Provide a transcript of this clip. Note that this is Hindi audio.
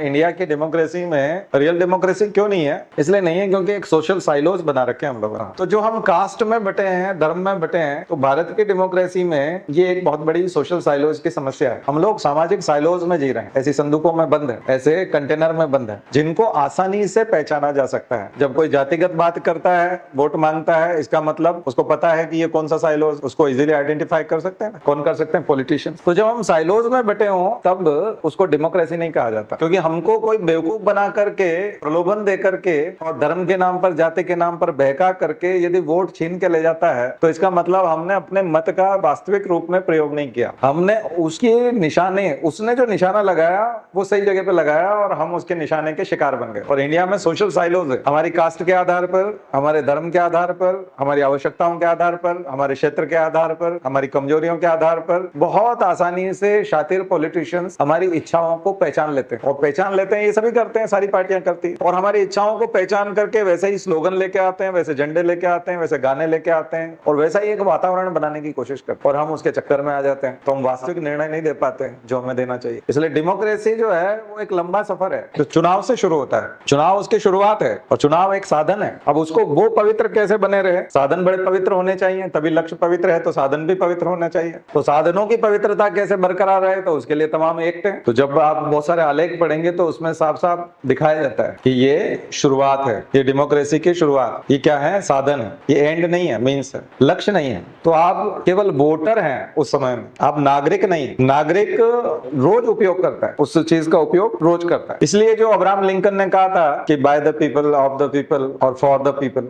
इंडिया की डेमोक्रेसी में रियल डेमोक्रेसी क्यों नहीं है? इसलिए नहीं है क्योंकि एक सोशल साइलोज बना रखे हैं हम लोग। तो जो हम कास्ट में बटे हैं, धर्म में बटे हैं, तो भारत की डेमोक्रेसी में ये एक बहुत बड़ी सोशल साइलोज की समस्या है। हम लोग सामाजिक साइलोज में जी रहे हैं, ऐसी संदूकों में बंद है, ऐसे कंटेनर में बंद है जिनको आसानी से पहचाना जा सकता है। जब कोई जातिगत बात करता है, वोट मांगता है, इसका मतलब उसको पता है कि ये कौन सा साइलोज, उसको इजीली आइडेंटिफाई कर सकते हैं। कौन कर सकते हैं? पॉलिटिशियन। तो जब हम साइलोज में बटे हों तब उसको डेमोक्रेसी नहीं कहा जाता, क्योंकि हमको कोई बेवकूफ बना करके, प्रलोभन दे करके और धर्म के नाम पर, जाति के नाम पर बहका करके यदि वोट छीन के ले जाता है तो इसका मतलब हमने अपने मत का वास्तविक रूप में प्रयोग नहीं किया। हमने उसके निशाने, उसने जो निशाना लगाया वो सही जगह पे लगाया और हम उसके निशाने के शिकार बन गए। और इंडिया में सोशल साइलोज है, हमारी कास्ट के आधार पर, हमारे धर्म के आधार पर, हमारी आवश्यकताओं के आधार पर, हमारे क्षेत्र के आधार पर, हमारी कमजोरियों के आधार पर बहुत आसानी से शातिर पॉलिटिशियंस हमारी इच्छाओं को पहचान लेते हैं। और पहचान लेते हैं, ये सभी करते हैं, सारी पार्टियां करती हैं। और हमारी इच्छाओं को पहचान करके वैसे ही स्लोगन लेके आते हैं, वैसे झंडे लेके आते हैं, वैसे गाने लेके आते हैं और वैसा ही एक वातावरण बनाने की कोशिश करते हैं और हम उसके चक्कर में आ जाते हैं। तो हम वास्तविक निर्णय नहीं दे पाते जो हमें देना चाहिए। इसलिए डेमोक्रेसी जो है वो एक लंबा सफर है जो चुनाव से शुरू होता है। चुनाव उसकी शुरुआत है और चुनाव एक साधन है। अब उसको वो पवित्र कैसे बने रहे? साधन बड़े पवित्र होने चाहिए, तभी लक्ष्य पवित्र है तो साधन भी पवित्र होना चाहिए। तो साधनों की पवित्रता कैसे बरकरार रहे तो उसके लिए तमाम एक्ट हैं। तो जब आप बहुत सारे आलेख पढ़ेंगे तो उसमें साफ साफ दिखाया जाता है कि ये शुरुआत है, ये डेमोक्रेसी की शुरुआत। ये क्या है? साधन है, ये एंड नहीं है, मीन्स है, लक्ष्य नहीं है। तो आप केवल वोटर हैं उस समय में, आप नागरिक नहीं। नागरिक रोज उपयोग करता है, उस चीज का उपयोग रोज करता है। इसलिए जो अब्राहम लिंकन ने कहा था कि by the people, of the people और फॉर द पीपल,